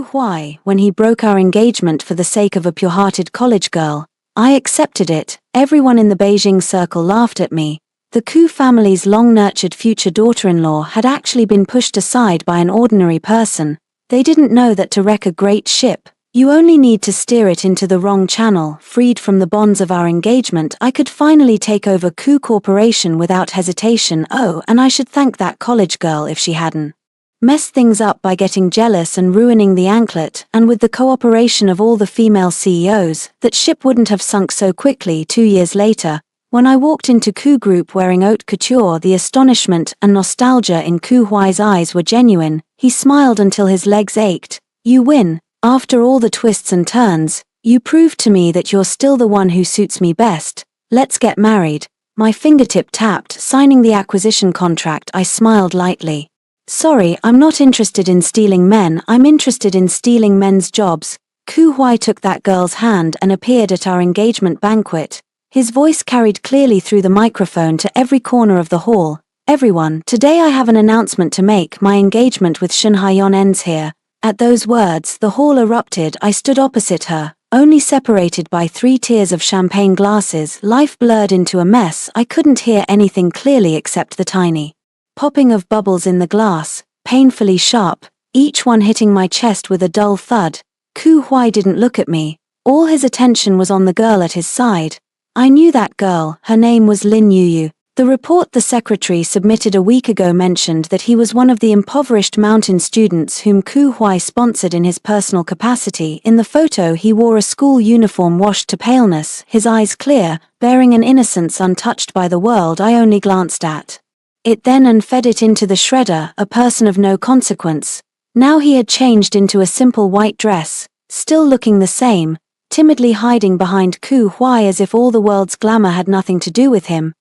Huai when he broke our engagement for the sake of a pure-hearted college girl. I accepted it. Everyone in the Beijing circle laughed at me. The Ku family's long-nurtured future daughter-in-law had actually been pushed aside by an ordinary person. They didn't know that to wreck a great ship, you only need to steer it into the wrong channel. Freed from the bonds of our engagement, I could finally take over Ku Corporation without hesitation. Oh, and I should thank that college girl if she hadn't messed things up by getting jealous and ruining the anklet, and with the cooperation of all the female CEOs, that ship wouldn't have sunk so quickly. 2 years later, when I walked into Ku Group wearing haute couture, the astonishment and nostalgia in Ku Huai's eyes were genuine. He smiled until his legs ached. You win. After all the twists and turns, you proved to me that you're still the one who suits me best. Let's get married. My fingertip tapped, signing the acquisition contract. I smiled lightly. Sorry, I'm not interested in stealing men, I'm interested in stealing men's jobs. Ku Huai took that girl's hand and appeared at our engagement banquet. His voice carried clearly through the microphone to every corner of the hall. Everyone, today I have an announcement to make. My engagement with Shen Haiyan ends here. At those words, the hall erupted. I stood opposite her, only separated by 3 tiers of champagne glasses. Life blurred into a mess. I couldn't hear anything clearly except the tiny popping of bubbles in the glass, painfully sharp, each one hitting my chest with a dull thud. Ku Huai didn't look at me. All his attention was on the girl at his side. I knew that girl. Her name was Lin Yuyu. The report the secretary submitted a week ago mentioned that he was one of the impoverished mountain students whom Ku Huai sponsored in his personal capacity. In the photo he wore a school uniform washed to paleness, his eyes clear, bearing an innocence untouched by the world. I only glanced at it then and fed it into the shredder, a person of no consequence. Now he had changed into a simple white dress, still looking the same, timidly hiding behind Ku Huai as if all the world's glamour had nothing to do with him.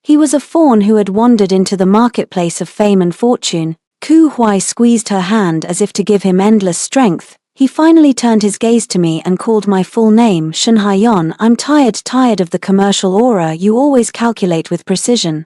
He was a fawn who had wandered into the marketplace of fame and fortune. Ku Huai squeezed her hand as if to give him endless strength. He finally turned his gaze to me and called my full name, Shen Haiyan. I'm tired of the commercial aura you always calculate with precision.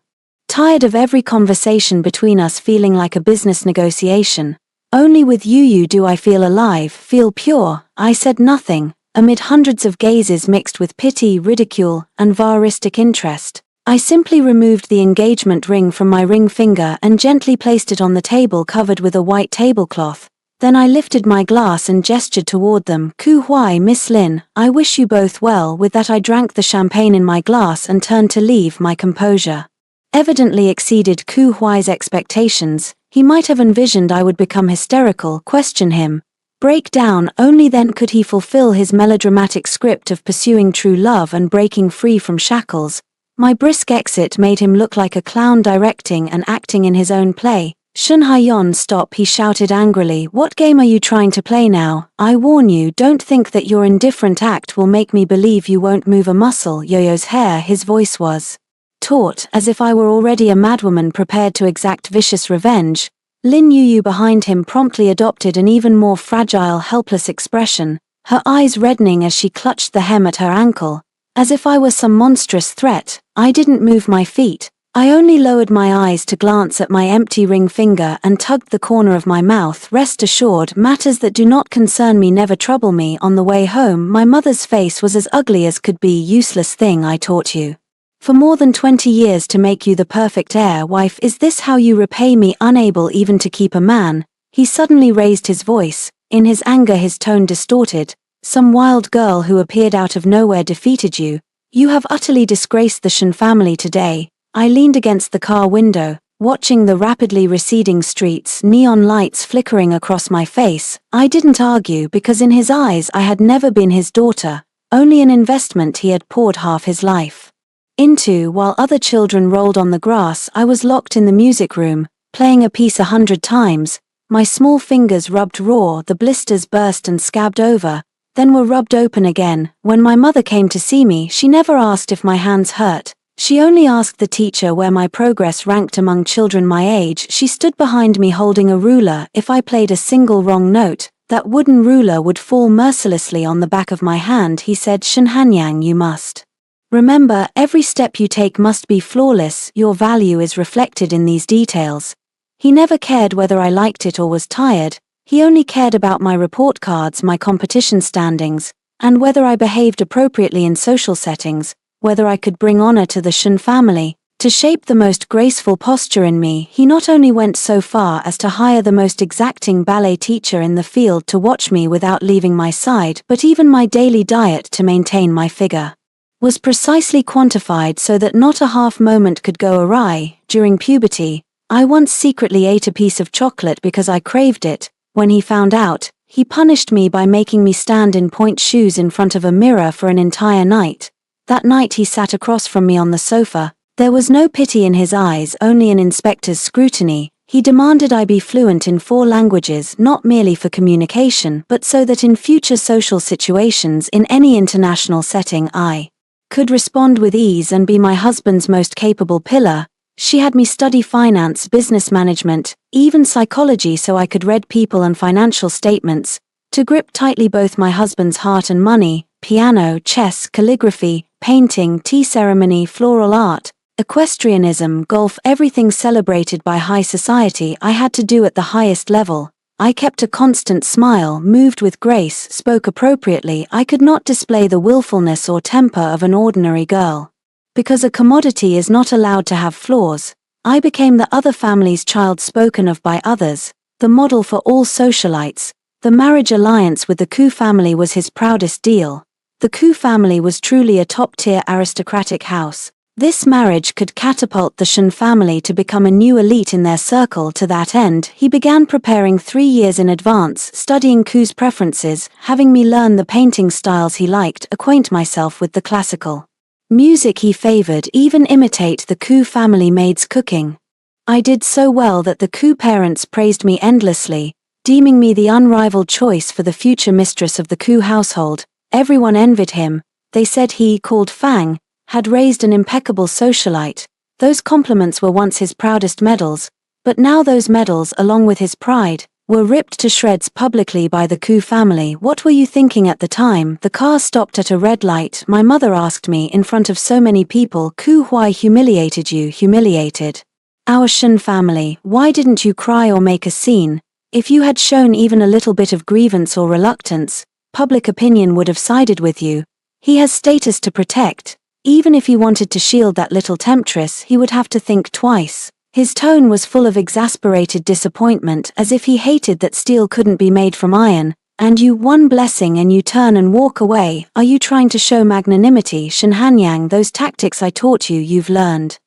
Tired of every conversation between us feeling like a business negotiation. Only with you do I feel alive, feel pure. I said nothing, amid hundreds of gazes mixed with pity, ridicule, and voyeuristic interest. I simply removed the engagement ring from my ring finger and gently placed it on the table covered with a white tablecloth. Then I lifted my glass and gestured toward them. Ku Huai, Miss Lin, I wish you both well. With that I drank the champagne in my glass and turned to leave. My composure evidently exceeded Ku Huai's expectations. He might have envisioned I would become hysterical, question him, break down. Only then could he fulfill his melodramatic script of pursuing true love and breaking free from shackles. My brisk exit made him look like a clown directing and acting in his own play. Shen Haiyan, stop, he shouted angrily. What game are you trying to play now? I warn you, don't think that your indifferent act will make me believe you won't move a muscle. Yo-Yo's hair, his voice was taut, as if I were already a madwoman prepared to exact vicious revenge. Lin Yuyu behind him promptly adopted an even more fragile, helpless expression, her eyes reddening as she clutched the hem at her ankle. As if I were some monstrous threat, I didn't move my feet. I only lowered my eyes to glance at my empty ring finger and tugged the corner of my mouth. Rest assured, matters that do not concern me never trouble me. On the way home, my mother's face was as ugly as could be. Useless thing, I taught you for more than 20 years to make you the perfect heir wife. Is this how you repay me? Unable even to keep a man, he suddenly raised his voice. In his anger his tone distorted. Some wild girl who appeared out of nowhere defeated you. You have utterly disgraced the Shen family today. I leaned against the car window, watching the rapidly receding streets, neon lights flickering across my face. I didn't argue because in his eyes I had never been his daughter, only an investment he had poured half his life into. While other children rolled on the grass, I was locked in the music room, playing a piece 100 times. My small fingers rubbed raw, the blisters burst and scabbed over, then were rubbed open again. When my mother came to see me, she never asked if my hands hurt. She only asked the teacher where my progress ranked among children my age. She stood behind me holding a ruler. If I played a single wrong note, that wooden ruler would fall mercilessly on the back of my hand. He said, Shen Hanyang, you must remember, every step you take must be flawless. Your value is reflected in these details. He never cared whether I liked it or was tired. He only cared about my report cards, my competition standings, and whether I behaved appropriately in social settings, whether I could bring honor to the Shun family. To shape the most graceful posture in me, he not only went so far as to hire the most exacting ballet teacher in the field to watch me without leaving my side, but even my daily diet to maintain my figure was precisely quantified so that not a half moment could go awry. During puberty, I once secretly ate a piece of chocolate because I craved it. When he found out, he punished me by making me stand in pointe shoes in front of a mirror for an entire night. That night he sat across from me on the sofa. There was no pity in his eyes, only an inspector's scrutiny. He demanded I be fluent in 4 languages, not merely for communication, but so that in future social situations in any international setting I could respond with ease and be my husband's most capable pillar. She had me study finance, business management, even psychology so I could read people and financial statements, to grip tightly both my husband's heart and money, piano, chess, calligraphy, painting, tea ceremony, floral art, equestrianism, golf, everything celebrated by high society I had to do at the highest level. I kept a constant smile, moved with grace, spoke appropriately. I could not display the willfulness or temper of an ordinary girl. Because a commodity is not allowed to have flaws, I became the other family's child spoken of by others, the model for all socialites. The marriage alliance with the Koo family was his proudest deal. The Koo family was truly a top-tier aristocratic house. This marriage could catapult the Shun family to become a new elite in their circle. To that end, he began preparing 3 years in advance, studying Koo's preferences, having me learn the painting styles he liked, acquaint myself with the classical music he favored, even imitate the Koo family maid's cooking. I did so well that the Koo parents praised me endlessly, deeming me the unrivaled choice for the future mistress of the Koo household. Everyone envied him. They said he, called Fang, had raised an impeccable socialite. Those compliments were once his proudest medals, but now those medals, along with his pride, were ripped to shreds publicly by the Koo family. What were you thinking at the time? The car stopped at a red light. My mother asked me in front of so many people, Koo, why humiliated you? Humiliated our Shun family. Why didn't you cry or make a scene? If you had shown even a little bit of grievance or reluctance, public opinion would have sided with you. He has status to protect. Even if he wanted to shield that little temptress, he would have to think twice. His tone was full of exasperated disappointment, as if he hated that steel couldn't be made from iron. And you, one blessing and you turn and walk away. Are you trying to show magnanimity? Shen Hanyang, those tactics I taught you, you've learned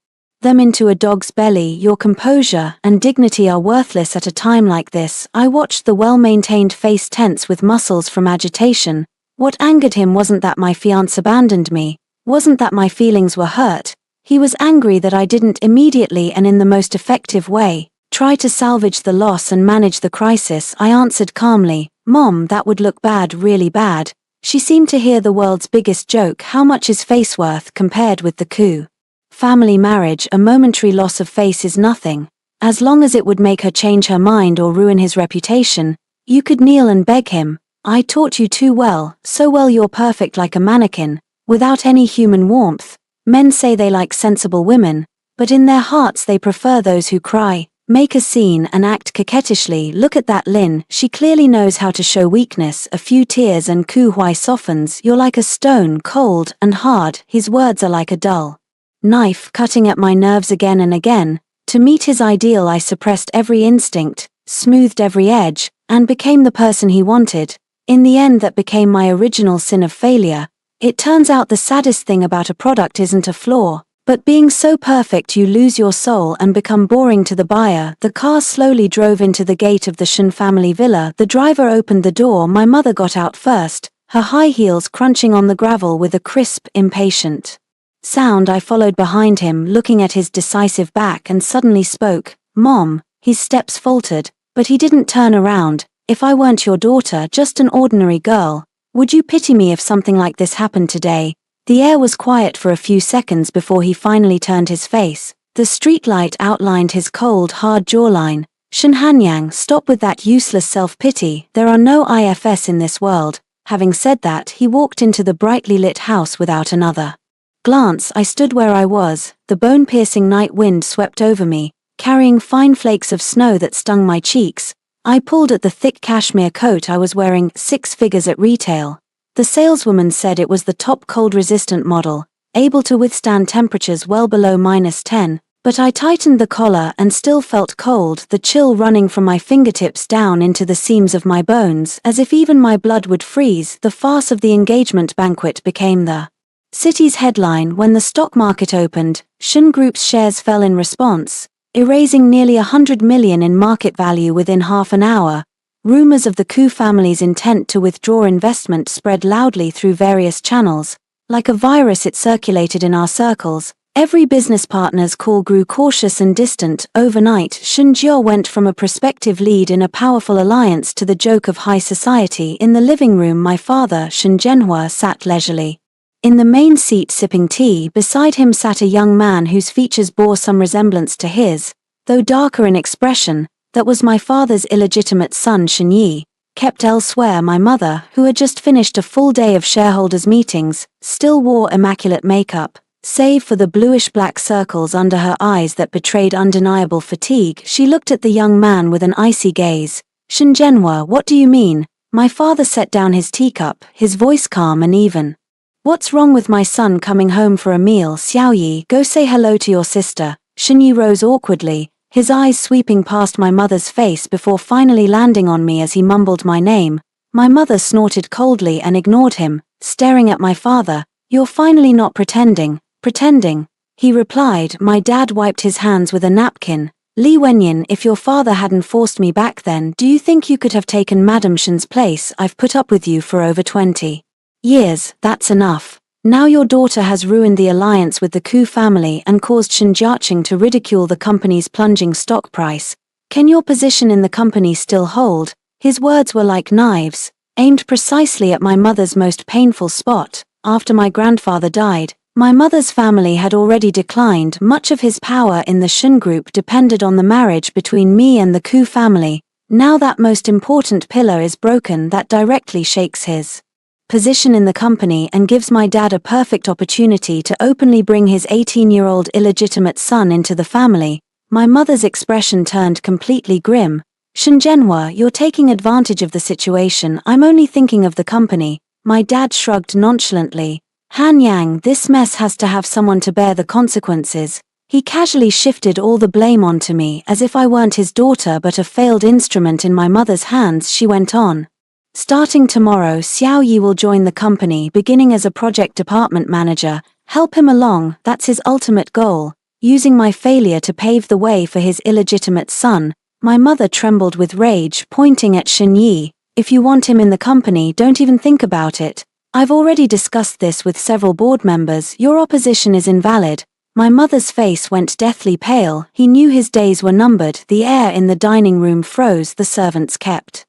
them into a dog's belly. Your composure and dignity are worthless at a time like this. I watched the well-maintained face tense with muscles from agitation. What angered him wasn't that my fiancé abandoned me. Wasn't that my feelings were hurt. He was angry that I didn't immediately and in the most effective way try to salvage the loss and manage the crisis. I answered calmly, Mom, that would look bad, really bad. She seemed to hear the world's biggest joke. How much is face worth compared with the Koo family marriage? A momentary loss of face is nothing. As long as it would make her change her mind or ruin his reputation, you could kneel and beg him. I taught you too well, so well you're perfect like a mannequin, without any human warmth. Men say they like sensible women, but in their hearts they prefer those who cry, make a scene and act coquettishly. Look at that Lin, she clearly knows how to show weakness. A few tears and Koo Hui softens. You're like a stone, cold and hard. His words are like a dull knife cutting at my nerves again and again. To meet his ideal I suppressed every instinct, smoothed every edge, and became the person he wanted. In the end that became my original sin of failure. It turns out the saddest thing about a product isn't a flaw, but being so perfect you lose your soul and become boring to the buyer. The car slowly drove into the gate of the Shun family villa. The driver opened the door. My mother got out first, her high heels crunching on the gravel with a crisp, impatient sound. I followed behind him, looking at his decisive back, and suddenly spoke. Mom. His steps faltered, but he didn't turn around. If I weren't your daughter, just an ordinary girl, would you pity me if something like this happened today? The air was quiet for a few seconds before he finally turned his face. The streetlight outlined his cold, hard jawline. Shen Hanyang, stop with that useless self-pity. There are no IFS in this world. Having said that, he walked into the brightly lit house without another glance. I stood where I was. The bone-piercing night wind swept over me, carrying fine flakes of snow that stung my cheeks. I pulled at the thick cashmere coat I was wearing, 6 figures at retail. The saleswoman said it was the top cold-resistant model, able to withstand temperatures well below -10, but I tightened the collar and still felt cold, the chill running from my fingertips down into the seams of my bones, as if even my blood would freeze. The farce of the engagement banquet became the city's headline. When the stock market opened, Shun Group's shares fell in response, erasing nearly 100 million in market value within half an hour. Rumors of the Koo family's intent to withdraw investment spread loudly through various channels. Like a virus, it circulated in our circles. Every business partner's call grew cautious and distant. Overnight, Shun Jiao went from a prospective lead in a powerful alliance to the joke of high society. In the living room, my father, Shun Zhenhua, sat leisurely in the main seat sipping tea. Beside him sat a young man whose features bore some resemblance to his, though darker in expression. That was my father's illegitimate son Shun Yi. Kept elsewhere, my mother, who had just finished a full day of shareholders' meetings, still wore immaculate makeup, save for the bluish-black circles under her eyes that betrayed undeniable fatigue. She looked at the young man with an icy gaze. Shun Zhenhua, what do you mean? My father set down his teacup, his voice calm and even. What's wrong with my son coming home for a meal? Xiao Yi, go say hello to your sister. Shun Yi rose awkwardly, his eyes sweeping past my mother's face before finally landing on me as he mumbled my name. My mother snorted coldly and ignored him, staring at my father. You're finally not pretending. Pretending, he replied. My dad wiped his hands with a napkin. Li Wenyin, if your father hadn't forced me back then, do you think you could have taken Madame Shun's place? I've put up with you for over 20 years, that's enough. Now your daughter has ruined the alliance with the Koo family and caused Shun Jiaqing to ridicule the company's plunging stock price. Can your position in the company still hold? His words were like knives, aimed precisely at my mother's most painful spot. After my grandfather died, my mother's family had already declined. Much of his power in the Shun Group depended on the marriage between me and the Koo family. Now that most important pillar is broken, that directly shakes his position in the company and gives my dad a perfect opportunity to openly bring his 18-year-old illegitimate son into the family. My mother's expression turned completely grim. Shun Zhenhua, you're taking advantage of the situation. I'm only thinking of the company. My dad shrugged nonchalantly. Han Yang, this mess has to have someone to bear the consequences. He casually shifted all the blame onto me, as if I weren't his daughter but a failed instrument in my mother's hands. She went on. Starting tomorrow, Xiao Yi will join the company, beginning as a project department manager. Help him along, that's his ultimate goal. Using my failure to pave the way for his illegitimate son. My mother trembled with rage, pointing at Shun Yi. If you want him in the company, don't even think about it. I've already discussed this with several board members. Your opposition is invalid. My mother's face went deathly pale. He knew his days were numbered. The air in the dining room froze. The servants kept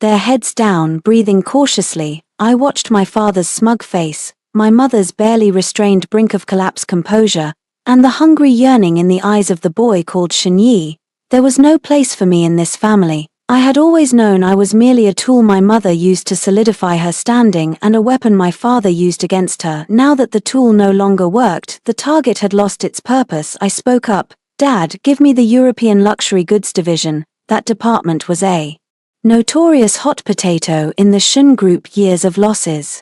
their heads down, breathing cautiously. I watched my father's smug face, my mother's barely restrained brink of collapse composure, and the hungry yearning in the eyes of the boy called Shun Yi. There was no place for me in this family. I had always known I was merely a tool my mother used to solidify her standing and a weapon my father used against her. Now that the tool no longer worked, the target had lost its purpose. I spoke up. Dad, give me the European luxury goods division. That department was a notorious hot potato in the Shun Group. Years of losses.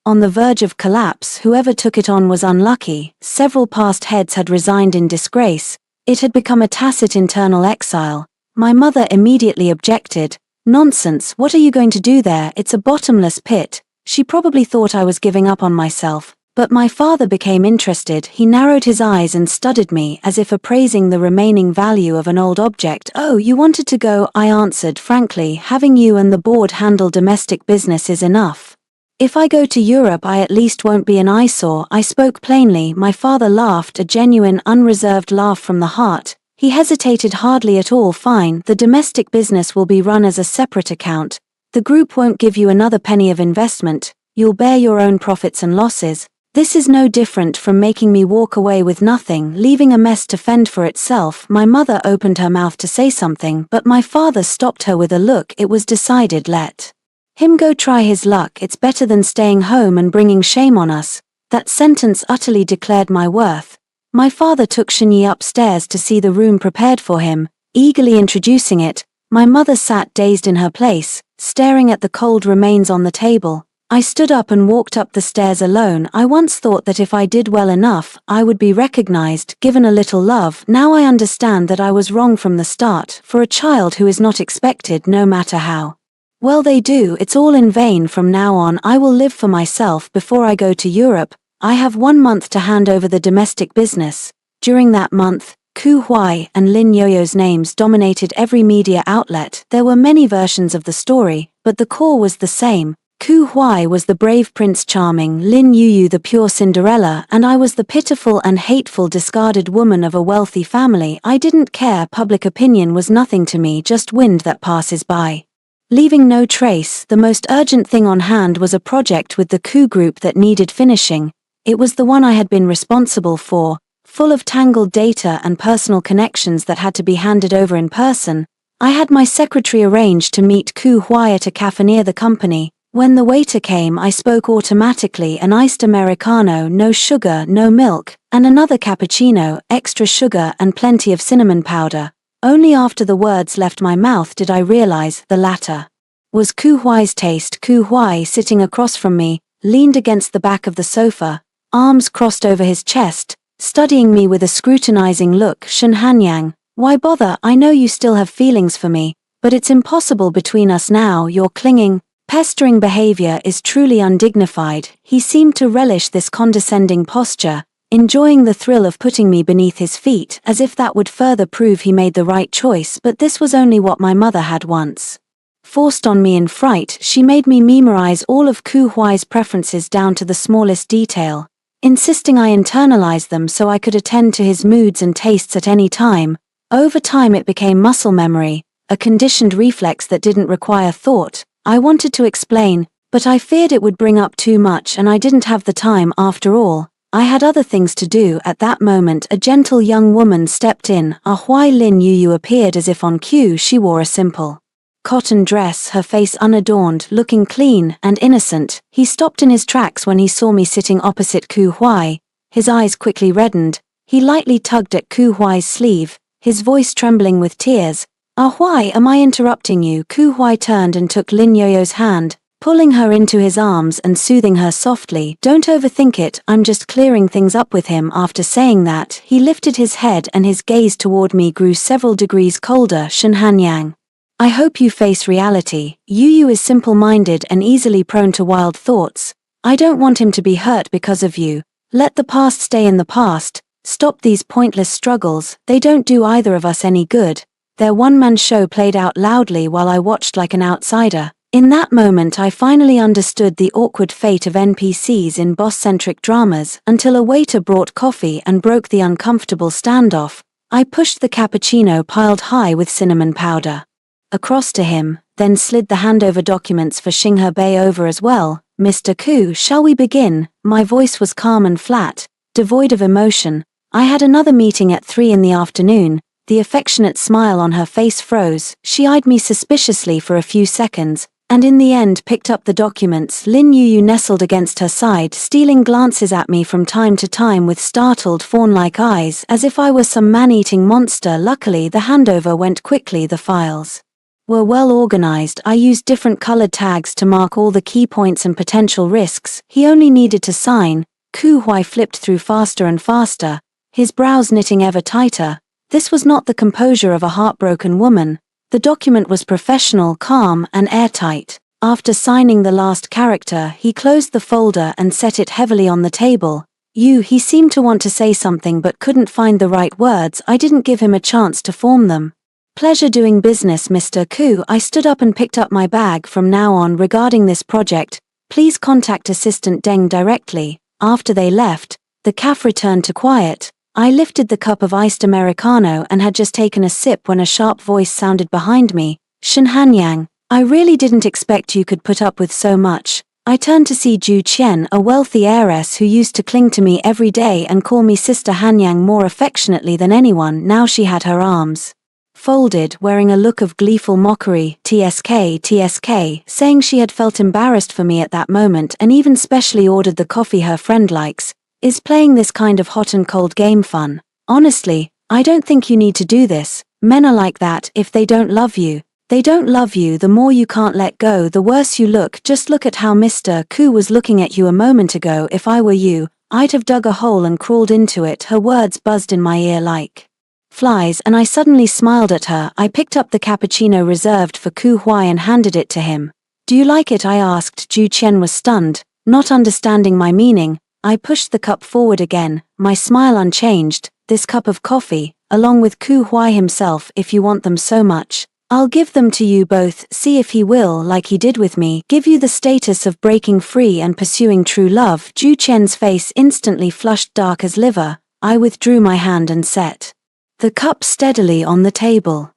On the verge of collapse, whoever took it on was unlucky. Several past heads had resigned in disgrace. It had become a tacit internal exile. My mother immediately objected. Nonsense, what are you going to do there? It's a bottomless pit. She probably thought I was giving up on myself. But my father became interested. He narrowed his eyes and studied me as if appraising the remaining value of an old object. Oh, you wanted to go? I answered frankly. Having you and the board handle domestic business is enough. If I go to Europe, I at least won't be an eyesore. I spoke plainly. My father laughed, a genuine, unreserved laugh from the heart. He hesitated hardly at all. Fine, the domestic business will be run as a separate account. The group won't give you another penny of investment. You'll bear your own profits and losses. This is no different from making me walk away with nothing, leaving a mess to fend for itself. My mother opened her mouth to say something, but my father stopped her with a look. It was decided. Let him go try his luck. It's better than staying home and bringing shame on us. That sentence utterly declared my worth. My father took Shun Yi upstairs to see the room prepared for him, eagerly introducing it. My mother sat dazed in her place, staring at the cold remains on the table. I stood up and walked up the stairs alone. I once thought that if I did well enough, I would be recognized, given a little love. Now I understand that I was wrong from the start, for a child who is not expected no matter how well they do, it's all in vain. From now on I will live for myself. Before I go to Europe, I have 1 month to hand over the domestic business. During that month, Ku Huai and Lin Yoyo's names dominated every media outlet. There were many versions of the story, but the core was the same. Ku Huai was the brave Prince Charming, Lin Yuyu the pure Cinderella, and I was the pitiful and hateful discarded woman of a wealthy family. I didn't care. Public opinion was nothing to me, just wind that passes by, leaving no trace. The most urgent thing on hand was a project with the Ku Group that needed finishing. It was the one I had been responsible for, full of tangled data and personal connections that had to be handed over in person. I had my secretary arrange to meet Ku Huai at a cafe near the company. When the waiter came, I spoke automatically: an iced Americano, no sugar, no milk, and another cappuccino, extra sugar and plenty of cinnamon powder. Only after the words left my mouth did I realize the latter was Ku Huai's taste. Ku Huai, sitting across from me, leaned against the back of the sofa, arms crossed over his chest, studying me with a scrutinizing look. Shen Hanyang, why bother? I know you still have feelings for me, but it's impossible between us now. Your clinging, pestering behavior is truly undignified. He seemed to relish this condescending posture, enjoying the thrill of putting me beneath his feet, as if that would further prove he made the right choice. But this was only what my mother had once forced on me in fright. She made me memorize all of Ku Huai's preferences down to the smallest detail, insisting I internalize them so I could attend to his moods and tastes at any time. Over time it became muscle memory, a conditioned reflex that didn't require thought. I wanted to explain, but I feared it would bring up too much, and I didn't have the time. After all, I had other things to do. At that moment a gentle young woman stepped in. Huai Lin Yuyu appeared as if on cue. She wore a simple cotton dress, her face unadorned, looking clean and innocent. He stopped in his tracks when he saw me sitting opposite Ku Huai. His eyes quickly reddened. He lightly tugged at Ku Huai's sleeve, his voice trembling with tears. Huai, am I interrupting you? Ku Huai turned and took Lin Yoyo's hand, pulling her into his arms and soothing her softly. Don't overthink it, I'm just clearing things up with him. After saying that, he lifted his head and his gaze toward me grew several degrees colder. Shen Hanyang, I hope you face reality. Yuyu is simple-minded and easily prone to wild thoughts. I don't want him to be hurt because of you. Let the past stay in the past. Stop these pointless struggles, they don't do either of us any good. Their one-man show played out loudly while I watched like an outsider. In that moment I finally understood the awkward fate of NPCs in boss-centric dramas, until a waiter brought coffee and broke the uncomfortable standoff. I pushed the cappuccino piled high with cinnamon powder across to him, then slid the handover documents for Xinghe Bei over as well. Mr. Ku, shall we begin? My voice was calm and flat, devoid of emotion. I had another meeting at 3 in the afternoon. The affectionate smile on her face froze. She eyed me suspiciously for a few seconds, and in the end picked up the documents. Lin Yuyu nestled against her side, stealing glances at me from time to time with startled fawn-like eyes, as if I were some man-eating monster. Luckily the handover went quickly. The files were well organized. I used different colored tags to mark all the key points and potential risks. He only needed to sign. Ku Huai flipped through faster and faster, his brows knitting ever tighter. This was not the composure of a heartbroken woman. The document was professional, calm, and airtight. After signing the last character, he closed the folder and set it heavily on the table. He seemed to want to say something but couldn't find the right words. I didn't give him a chance to form them. Pleasure doing business, Mr. Ku. I stood up and picked up my bag. From now on, regarding this project, please contact Assistant Deng directly. After they left, the cafe returned to quiet. I lifted the cup of iced Americano and had just taken a sip when a sharp voice sounded behind me. Shen Hanyang, I really didn't expect you could put up with so much. I turned to see Ju Qian, a wealthy heiress who used to cling to me every day and call me Sister Hanyang more affectionately than anyone. Now she had her arms folded, wearing a look of gleeful mockery. TSK, saying she had felt embarrassed for me at that moment and even specially ordered the coffee her friend likes. Is playing this kind of hot and cold game fun? Honestly, I don't think you need to do this. Men are like that. If they don't love you, They don't love you. The more you can't let go, the worse you look. Just look at how Mr. Koo was looking at you a moment ago. If I were you, I'd have dug a hole and crawled into it. Her words buzzed in my ear like flies, and I suddenly smiled at her. I picked up the cappuccino reserved for Koo Hwai and handed it to him. Do you like it? I asked. Ju Chen was stunned, not understanding my meaning. I pushed the cup forward again, my smile unchanged. This cup of coffee, along with Koo Hwai himself, if you want them so much, I'll give them to you both. See if he will, like he did with me, give you the status of breaking free and pursuing true love. Ju Chen's face instantly flushed dark as liver. I withdrew my hand and set the cup steadily on the table.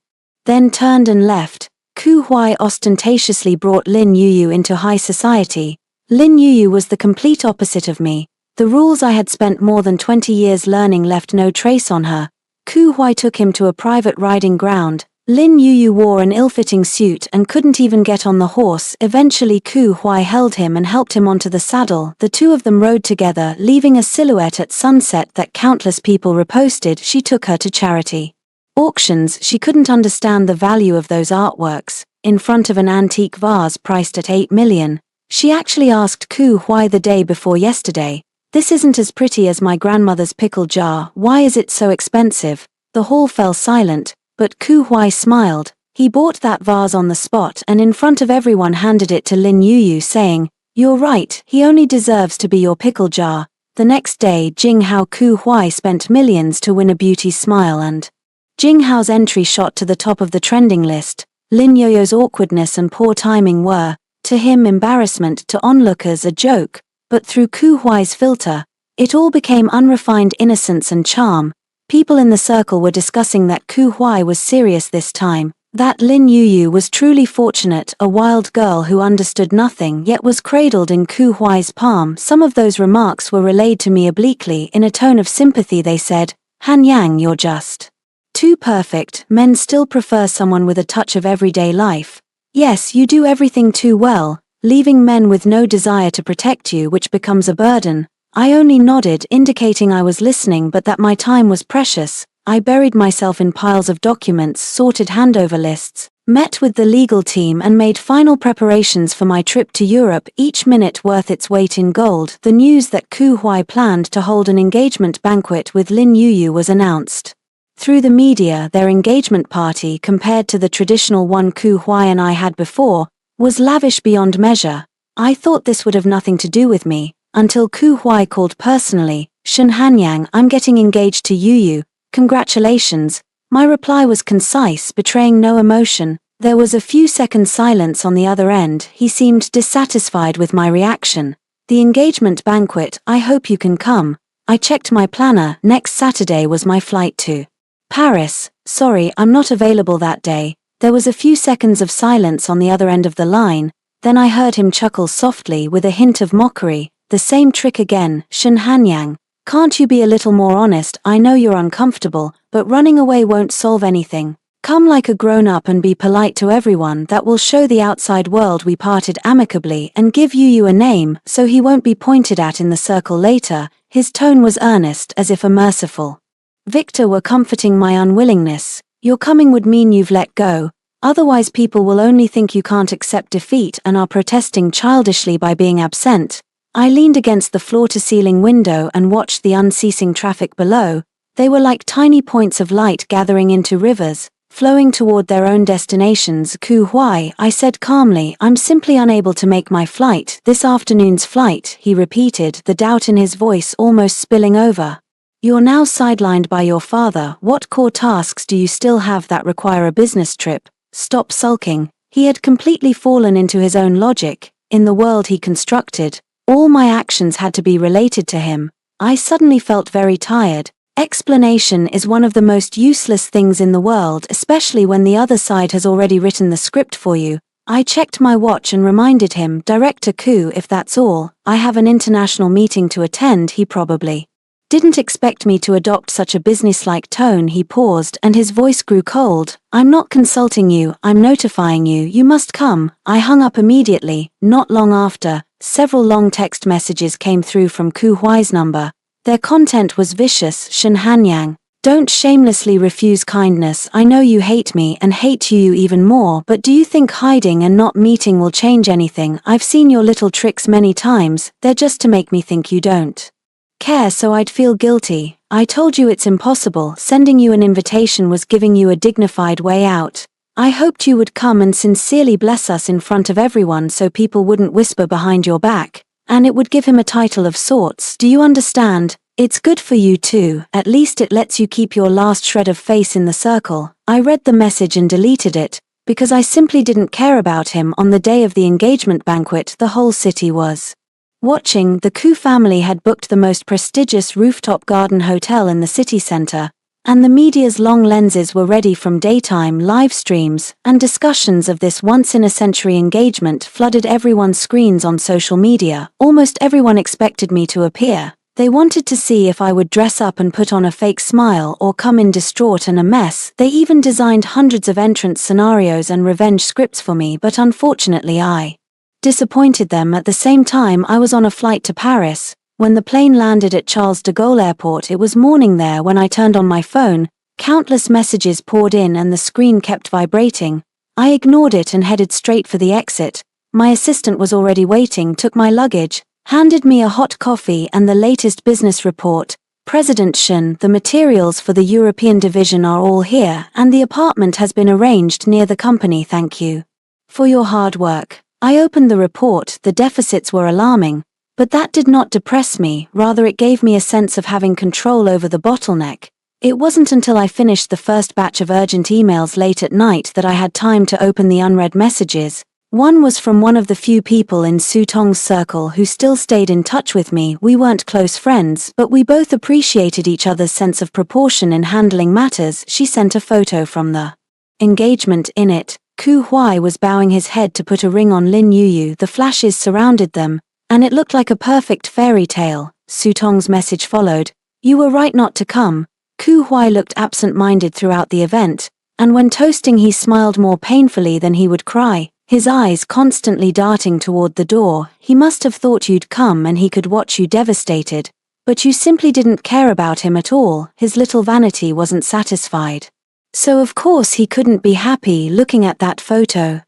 Then turned and left. Koo Hwai ostentatiously brought Lin Yuyu into high society. Lin Yuyu was the complete opposite of me. The rules I had spent more than 20 years learning left no trace on her. Koo Hwai took him to a private riding ground. Lin Yuyu wore an ill-fitting suit and couldn't even get on the horse. Eventually Koo Hwai held him and helped him onto the saddle. The two of them rode together, leaving a silhouette at sunset that countless people reposted. She took her to charity auctions. She couldn't understand the value of those artworks. In front of an antique vase priced at 8 million, she actually asked Koo Hwai the day before yesterday, "This isn't as pretty as my grandmother's pickle jar. Why is it so expensive?" The hall fell silent. But Koo Hwai smiled. He bought that vase on the spot and in front of everyone handed it to Lin Yuyu, saying, "You're right, he only deserves to be your pickle jar." The next day Jing Hao Koo Hwai spent millions to win a beauty smile, and Jing Hao's entry shot to the top of the trending list. Lin Yuyu's awkwardness and poor timing were, to him, embarrassment, to onlookers a joke, but through Koo Hwai's filter, it all became unrefined innocence and charm. People in the circle were discussing that Koo Hwai was serious this time, that Lin Yuyu was truly fortunate, a wild girl who understood nothing yet was cradled in Koo Hwai's palm. Some of those remarks were relayed to me obliquely. In a tone of sympathy they said, "Han Yang, you're just too perfect. Men still prefer someone with a touch of everyday life. Yes, you do everything too well, leaving men with no desire to protect you, which becomes a burden." I only nodded, indicating I was listening but that my time was precious. I buried myself in piles of documents, sorted handover lists, met with the legal team and made final preparations for my trip to Europe, each minute worth its weight in gold. The news that Koo Hwai planned to hold an engagement banquet with Lin Yuyu was announced through the media. Their engagement party, compared to the traditional one Koo Hwai and I had before, was lavish beyond measure. I thought this would have nothing to do with me, until Koo Hwai called personally, "Shen Hanyang, I'm getting engaged to Yuyu. Congratulations." My reply was concise, betraying no emotion. There was a few seconds silence on the other end. He seemed dissatisfied with my reaction. "The engagement banquet, I hope you can come." I checked my planner. Next Saturday was my flight to Paris. "Sorry, I'm not available that day." There was a few seconds of silence on the other end of the line. Then I heard him chuckle softly with a hint of mockery. "The same trick again, Shen Hanyang. Can't you be a little more honest? I know you're uncomfortable, but running away won't solve anything. Come like a grown-up and be polite to everyone. That will show the outside world we parted amicably and give Yuyu a name, so he won't be pointed at in the circle later." His tone was earnest, as if a merciful victor were comforting my unwillingness. "Your coming would mean you've let go. Otherwise people will only think you can't accept defeat and are protesting childishly by being absent." I leaned against the floor-to-ceiling window and watched the unceasing traffic below. They were like tiny points of light gathering into rivers, flowing toward their own destinations. "Koo Hwai," I said calmly, "I'm simply unable to make my flight, this afternoon's flight," he repeated, the doubt in his voice almost spilling over. "You're now sidelined by your father. What core tasks do you still have that require a business trip? Stop sulking." He had completely fallen into his own logic. In the world he constructed, all my actions had to be related to him. I suddenly felt very tired. Explanation is one of the most useless things in the world, especially when the other side has already written the script for you. I checked my watch and reminded him, "Director Koo, if that's all, I have an international meeting to attend." He probably didn't expect me to adopt such a businesslike tone. He paused and his voice grew cold. "I'm not consulting you, I'm notifying you. You must come." I hung up immediately. Not long after, several long text messages came through from Koo Hwai's number. Their content was vicious. "Shen Hanyang, Don't shamelessly refuse kindness. I know you hate me and hate you even more, but do you think hiding and not meeting will change anything? I've seen your little tricks many times, they're just to make me think you don't care so I'd feel guilty. I told you it's impossible. Sending you an invitation was giving you a dignified way out. I hoped you would come and sincerely bless us in front of everyone so people wouldn't whisper behind your back, and it would give him a title of sorts. Do you understand? It's good for you too, at least it lets you keep your last shred of face in the circle. I read the message and deleted it, because I simply didn't care about him. On the day of the engagement banquet, the whole city was watching. The Koo family had booked the most prestigious rooftop garden hotel in the city center, and the media's long lenses were ready. From daytime live streams and discussions of this once-in-a-century engagement flooded everyone's screens on social media. Almost everyone expected me to appear. They wanted to see if I would dress up and put on a fake smile or come in distraught and a mess. They even designed hundreds of entrance scenarios and revenge scripts for me, but unfortunately I disappointed them. At the same time, I was on a flight to Paris. When the plane landed at Charles de Gaulle Airport, it was morning there. When I turned on my phone, countless messages poured in and the screen kept vibrating. I ignored it and headed straight for the exit. My assistant was already waiting, took my luggage, handed me a hot coffee and the latest business report. President Shen, the materials for the European division are all here, and the apartment has been arranged near the company. Thank you for your hard work. I opened the report. The deficits were alarming, but that did not depress me, rather it gave me a sense of having control over the bottleneck. It wasn't until I finished the first batch of urgent emails late at night that I had time to open the unread messages. One was from one of the few people in Su Tong's circle who still stayed in touch with me. We weren't close friends, but we both appreciated each other's sense of proportion in handling matters. She sent a photo from the engagement. In it, Koo Hui was bowing his head to put a ring on Lin Yuyu. The flashes surrounded them, and it looked like a perfect fairy tale. Su Tong's message followed. You were right not to come. Koo Hui looked absent-minded throughout the event, and when toasting he smiled more painfully than he would cry, his eyes constantly darting toward the door. He must have thought you'd come and he could watch you devastated, but you simply didn't care about him at all. His little vanity wasn't satisfied. So of course he couldn't be happy looking at that photo.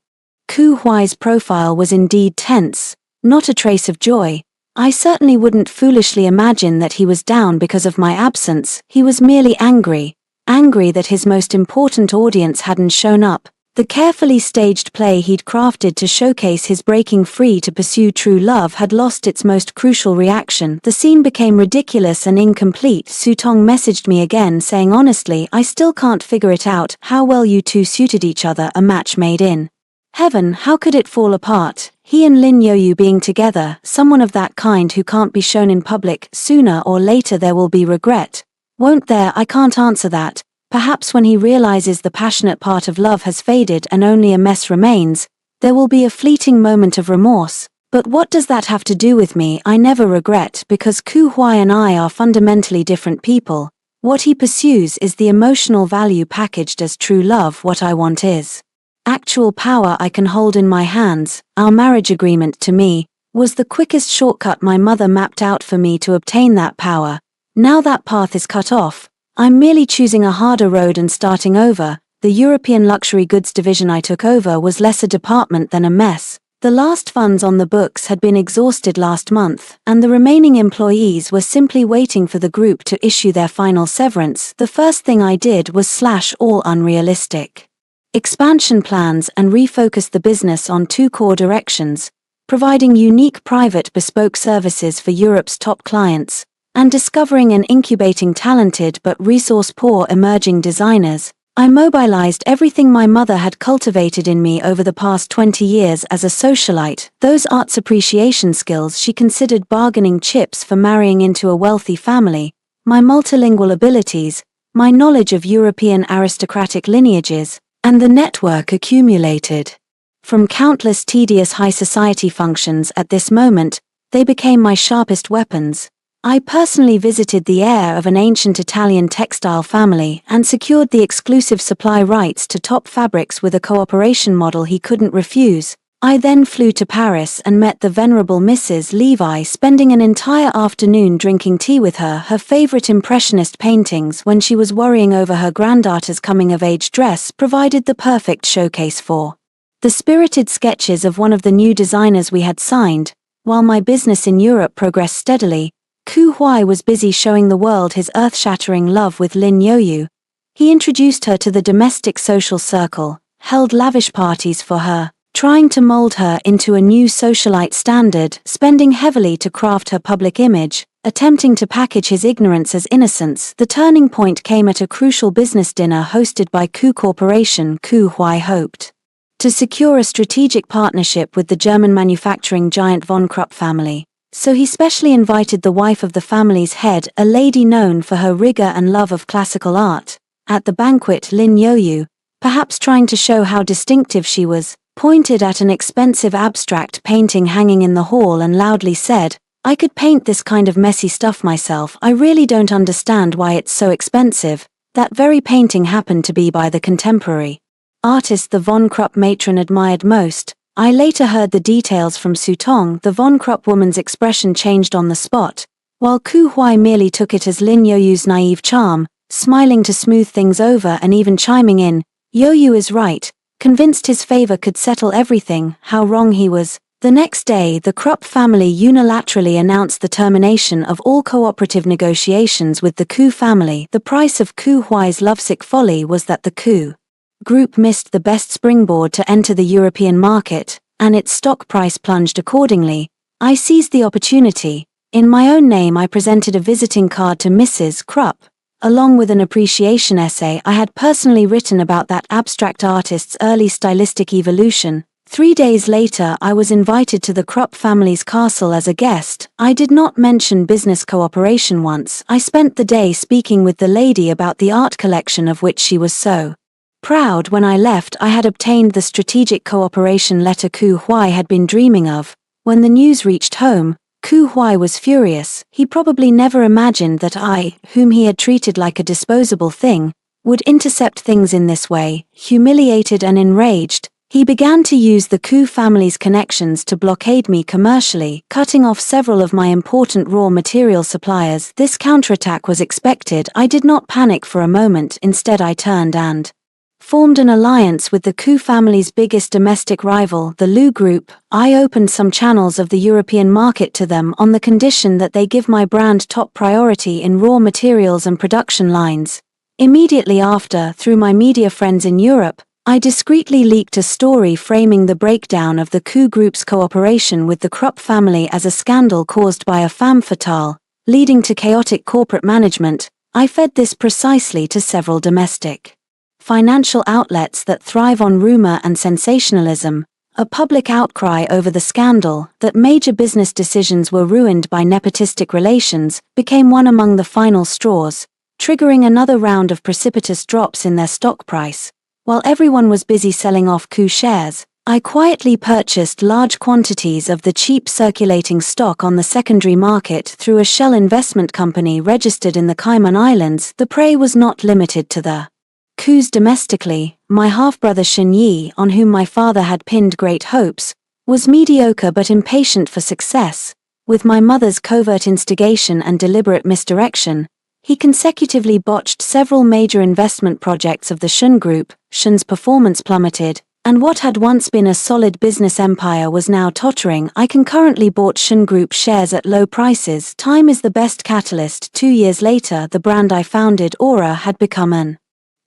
Koo Hui's profile was indeed tense, not a trace of joy. I certainly wouldn't foolishly imagine that he was down because of my absence. He was merely angry that his most important audience hadn't shown up. The carefully staged play he'd crafted to showcase his breaking free to pursue true love had lost its most crucial reaction. The scene became ridiculous and incomplete. Su Tong messaged me again saying, honestly, I still can't figure it out how well you two suited each other. A match made in heaven. How could it fall apart? He and Lin Yuyu being together, someone of that kind who can't be shown in public. Sooner or later there will be regret, won't there? I can't answer that. Perhaps when he realizes the passionate part of love has faded and only a mess remains, there will be a fleeting moment of remorse. But what does that have to do with me? I never regret, because Koo Hui and I are fundamentally different people. What he pursues is the emotional value packaged as true love. What I want is actual power I can hold in my hands. Our marriage agreement, to me, was the quickest shortcut my mother mapped out for me to obtain that power. Now that path is cut off. I'm merely choosing a harder road and starting over. The European luxury goods division I took over was less a department than a mess. The last funds on the books had been exhausted last month, and the remaining employees were simply waiting for the group to issue their final severance. The first thing I did was slash all unrealistic expansion plans and refocus the business on two core directions: providing unique private bespoke services for Europe's top clients, and discovering and incubating talented but resource-poor emerging designers. I mobilized everything my mother had cultivated in me over the past 20 years as a socialite, those arts appreciation skills she considered bargaining chips for marrying into a wealthy family, my multilingual abilities, my knowledge of European aristocratic lineages, and the network accumulated from countless tedious high society functions. At this moment, they became my sharpest weapons. I personally visited the heir of an ancient Italian textile family and secured the exclusive supply rights to top fabrics with a cooperation model he couldn't refuse. I then flew to Paris and met the venerable Mrs. Levi, spending an entire afternoon drinking tea with her favorite Impressionist paintings when she was worrying over her granddaughter's coming-of-age dress provided the perfect showcase for the spirited sketches of one of the new designers we had signed. While my business in Europe progressed steadily, Ku Huai was busy showing the world his earth-shattering love with Lin Yoyu. He introduced her to the domestic social circle, held lavish parties for her, trying to mold her into a new socialite standard, spending heavily to craft her public image, attempting to package his ignorance as innocence. The turning point came at a crucial business dinner hosted by Ku Corporation. Ku Huai hoped to secure a strategic partnership with the German manufacturing giant von Krupp family, so he specially invited the wife of the family's head, a lady known for her rigor and love of classical art. At the banquet, Lin Yoyu, perhaps trying to show how distinctive she was, pointed at an expensive abstract painting hanging in the hall and loudly said, "I could paint this kind of messy stuff myself. I really don't understand why it's so expensive." That very painting happened to be by the contemporary artist the von Krupp matron admired most. I later heard the details from Su Tong. The von Krupp woman's expression changed on the spot, while Ku Huai merely took it as Lin Yoyu's naive charm, smiling to smooth things over and even chiming in, "Yoyu is right," convinced his favor could settle everything. How wrong he was. The next day, the Krupp family unilaterally announced the termination of all cooperative negotiations with the Ku family. The price of Ku Huai's lovesick folly was that the Ku Group missed the best springboard to enter the European market, and its stock price plunged accordingly. I seized the opportunity. In my own name, I presented a visiting card to Mrs. Krupp, along with an appreciation essay I had personally written about that abstract artist's early stylistic evolution. 3 days later, I was invited to the Krupp family's castle as a guest. I did not mention business cooperation once. I spent the day speaking with the lady about the art collection of which she was so proud. When I left, I had obtained the strategic cooperation letter Ku Huai had been dreaming of. When the news reached home, Ku Huai was furious. He probably never imagined that I, whom he had treated like a disposable thing, would intercept things in this way. Humiliated and enraged, he began to use the Ku family's connections to blockade me commercially, cutting off several of my important raw material suppliers. This counterattack was expected. I did not panic for a moment. Instead, I turned and formed an alliance with the Ku family's biggest domestic rival, the Lu Group. I opened some channels of the European market to them on the condition that they give my brand top priority in raw materials and production lines. Immediately after, through my media friends in Europe, I discreetly leaked a story framing the breakdown of the Ku Group's cooperation with the Krupp family as a scandal caused by a femme fatale, leading to chaotic corporate management. I fed this precisely to several domestic financial outlets that thrive on rumor and sensationalism. A public outcry over the scandal, that major business decisions were ruined by nepotistic relations, became one among the final straws, triggering another round of precipitous drops in their stock price. While everyone was busy selling off Ku shares, I quietly purchased large quantities of the cheap circulating stock on the secondary market through a shell investment company registered in the Cayman Islands. The prey was not limited to the Kus domestically. My half-brother Shen Yi, on whom my father had pinned great hopes, was mediocre but impatient for success. With my mother's covert instigation and deliberate misdirection, he consecutively botched several major investment projects of the Shen Group. Shen's performance plummeted, and what had once been a solid business empire was now tottering. I concurrently bought Shen Group shares at low prices. Time is the best catalyst. 2 years later, the brand I founded, Aura, had become an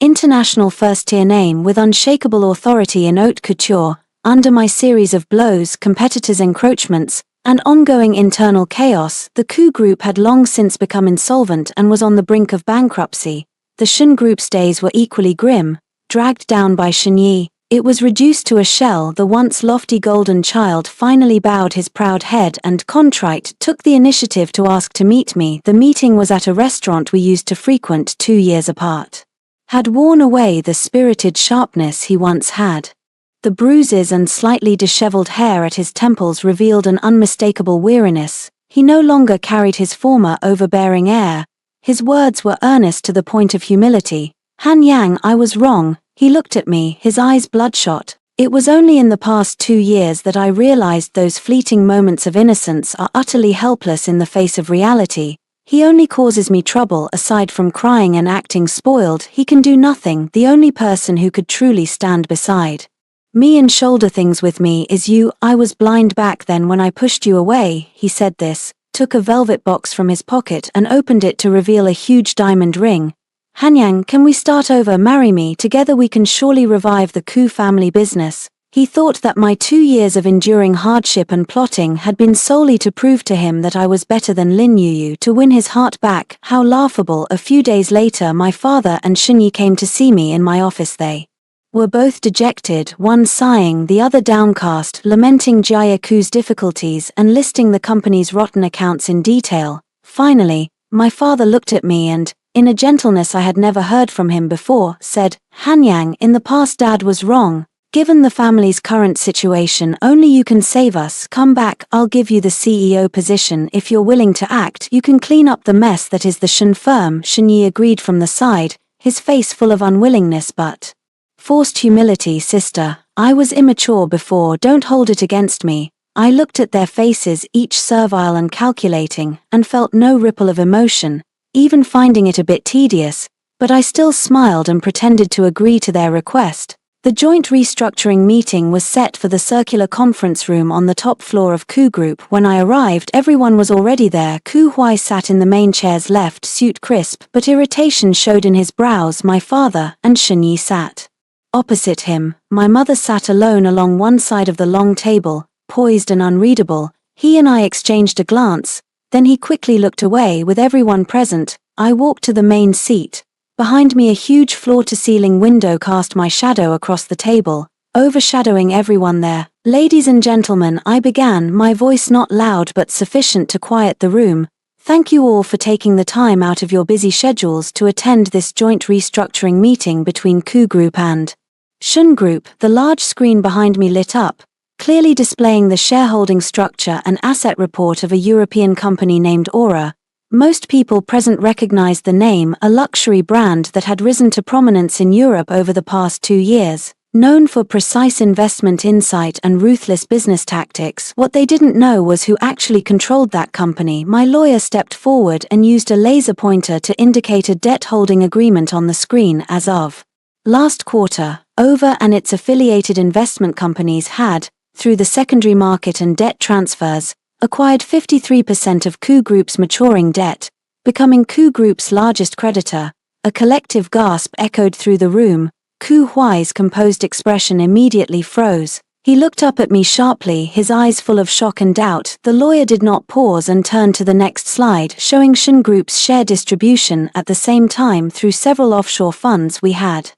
international first-tier name with unshakable authority in haute couture. Under my series of blows, competitors' encroachments, and ongoing internal chaos, the Ku Group had long since become insolvent and was on the brink of bankruptcy. The Shen Group's days were equally grim. Dragged down by Shen Yi, it was reduced to a shell. The once lofty golden child finally bowed his proud head and, contrite, took the initiative to ask to meet me. The meeting was at a restaurant we used to frequent 2 years apart. Had worn away the spirited sharpness he once had. The bruises and slightly disheveled hair at his temples revealed an unmistakable weariness. He no longer carried his former overbearing air. His words were earnest to the point of humility. "Han Yang, I was wrong." He looked at me, his eyes bloodshot. It was only in the past 2 years that I realized those fleeting moments of innocence are utterly helpless in the face of reality. He only causes me trouble. Aside from crying and acting spoiled, he can do nothing. The only person who could truly stand beside me and shoulder things with me is you. I was blind back then when I pushed you away. He said this, took a velvet box from his pocket and opened it to reveal a huge diamond ring. Hanyang, can we start over? Marry me, together we can surely revive the Koo family business. He thought that my 2 years of enduring hardship and plotting had been solely to prove to him that I was better than Lin Yuyu, to win his heart back. How laughable. A few days later my father and Shunyi came to see me in my office. They were both dejected, one sighing, the other downcast, lamenting Jia Koo's difficulties and listing the company's rotten accounts in detail. Finally, my father looked at me and, in a gentleness I had never heard from him before, said, Hanyang, in the past Dad was wrong. Given the family's current situation, only you can save us. Come back, I'll give you the CEO position. If you're willing to act, you can clean up the mess that is the Shun firm. Shunyi agreed from the side, his face full of unwillingness but forced humility. Sister, I was immature before, don't hold it against me. I looked at their faces, each servile and calculating, and felt no ripple of emotion, even finding it a bit tedious, but I still smiled and pretended to agree to their request. The joint restructuring meeting was set for the circular conference room on the top floor of Koo Group. When I arrived, everyone was already there. Koo Huai sat in the main chair's left, suit crisp, but irritation showed in his brows. My father and Shunyi sat opposite him. My mother sat alone along one side of the long table, poised and unreadable. He and I exchanged a glance, then he quickly looked away. With everyone present, I walked to the main seat. Behind me a huge floor-to-ceiling window cast my shadow across the table, overshadowing everyone there. Ladies and gentlemen, I began, my voice not loud but sufficient to quiet the room. Thank you all for taking the time out of your busy schedules to attend this joint restructuring meeting between Koo Group and Shun Group. The large screen behind me lit up, clearly displaying the shareholding structure and asset report of a European company named Aura. Most people present recognized the name, a luxury brand that had risen to prominence in Europe over the past 2 years. Known for precise investment insight and ruthless business tactics, what they didn't know was who actually controlled that company. My lawyer stepped forward and used a laser pointer to indicate a debt-holding agreement on the screen. As of last quarter, Aura and its affiliated investment companies had, through the secondary market and debt transfers, acquired 53% of Koo Group's maturing debt, becoming Koo Group's largest creditor. A collective gasp echoed through the room. Koo Huai's composed expression immediately froze. He looked up at me sharply, his eyes full of shock and doubt. The lawyer did not pause and turned to the next slide, showing Shun Group's share distribution. At the same time, through several offshore funds, we had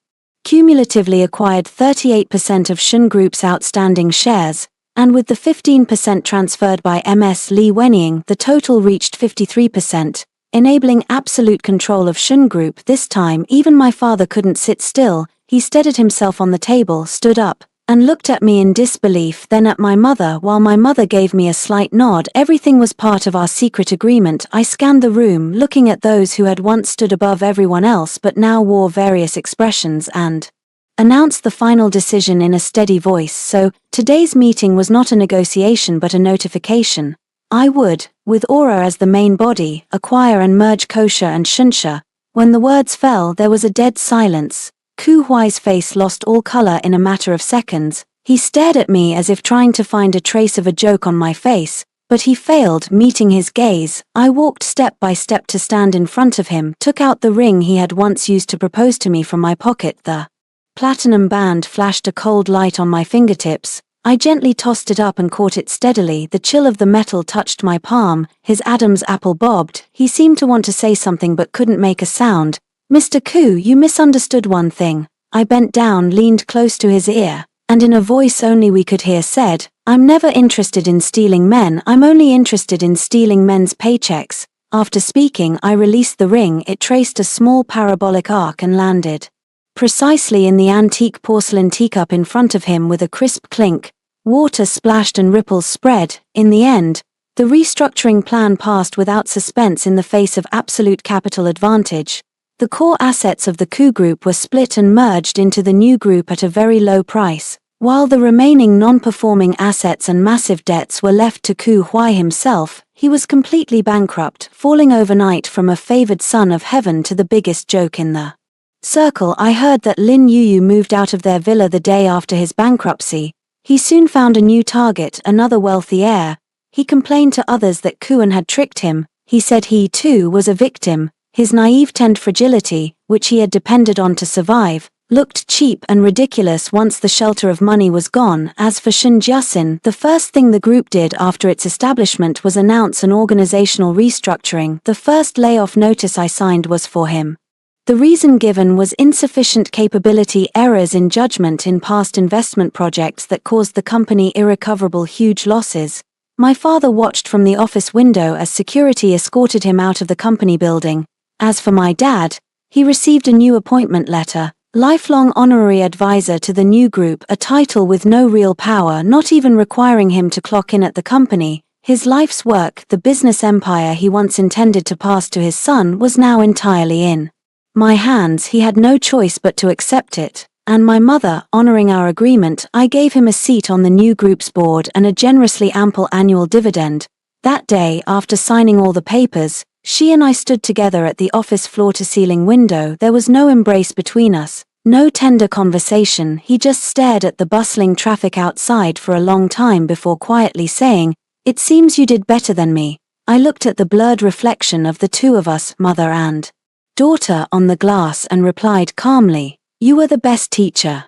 cumulatively acquired 38% of Shun Group's outstanding shares, and with the 15% transferred by MS Li Wenying, the total reached 53%, enabling absolute control of Shun Group. This time even my father couldn't sit still. He steadied himself on the table, stood up, and looked at me in disbelief, then at my mother. While my mother gave me a slight nod, everything was part of our secret agreement. I scanned the room, looking at those who had once stood above everyone else but now wore various expressions, and announced the final decision in a steady voice. So, today's meeting was not a negotiation but a notification. I would, with Aura as the main body, acquire and merge Kosha and Shunsha. When the words fell, there was a dead silence. Koo Huai's face lost all color in a matter of seconds. He stared at me as if trying to find a trace of a joke on my face, but he failed. Meeting his gaze, I walked step by step to stand in front of him, took out the ring he had once used to propose to me from my pocket. The platinum band flashed a cold light on my fingertips. I gently tossed it up and caught it steadily. The chill of the metal touched my palm. His Adam's apple bobbed. He seemed to want to say something but couldn't make a sound. Mr. Koo, you misunderstood one thing. I bent down, leaned close to his ear, and in a voice only we could hear said, I'm never interested in stealing men, I'm only interested in stealing men's paychecks. After speaking, I released the ring. It traced a small parabolic arc and landed precisely in the antique porcelain teacup in front of him with a crisp clink. Water splashed and ripples spread. In the end, the restructuring plan passed without suspense in the face of absolute capital advantage. The core assets of the Koo Group were split and merged into the new group at a very low price. While the remaining non-performing assets and massive debts were left to Ku Huai himself, he was completely bankrupt, falling overnight from a favored son of heaven to the biggest joke in the circle. I heard that Lin Yuyu moved out of their villa the day after his bankruptcy. He soon found a new target, another wealthy heir. He complained to others that Kuan had tricked him. He said he too was a victim. His naive tend fragility, which he had depended on to survive, looked cheap and ridiculous once the shelter of money was gone. As for Shin Jiasin, the first thing the group did after its establishment was announce an organizational restructuring. The first layoff notice I signed was for him. The reason given was insufficient capability, errors in judgment in past investment projects that caused the company irrecoverable huge losses. My father watched from the office window as security escorted him out of the company building. As for my dad, he received a new appointment letter, lifelong honorary advisor to the new group, a title with no real power, not even requiring him to clock in at the company. His life's work, the business empire he once intended to pass to his son, was now entirely in my hands. He had no choice but to accept it, and my mother, honoring our agreement, I gave him a seat on the new group's board and a generously ample annual dividend. That day, after signing all the papers, she and I stood together at the office floor-to-ceiling window. There was no embrace between us, no tender conversation. He just stared at the bustling traffic outside for a long time before quietly saying, "It seems you did better than me." I looked at the blurred reflection of the two of us, mother and daughter, on the glass and replied calmly, "You were the best teacher."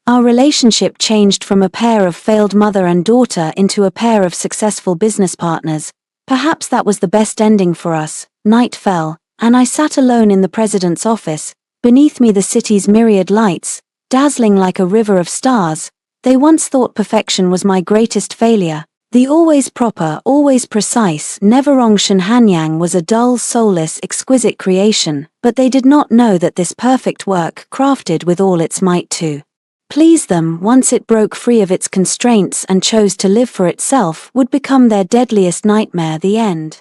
Our relationship changed from a pair of failed mother and daughter into a pair of successful business partners. Perhaps that was the best ending for us. Night fell, and I sat alone in the president's office. Beneath me the city's myriad lights, dazzling like a river of stars. They once thought perfection was my greatest failure. The always proper, always precise, never wrong Shen Hanyang was a dull, soulless, exquisite creation, but they did not know that this perfect work, crafted with all its might to please them, once it broke free of its constraints and chose to live for itself, would become their deadliest nightmare. The end.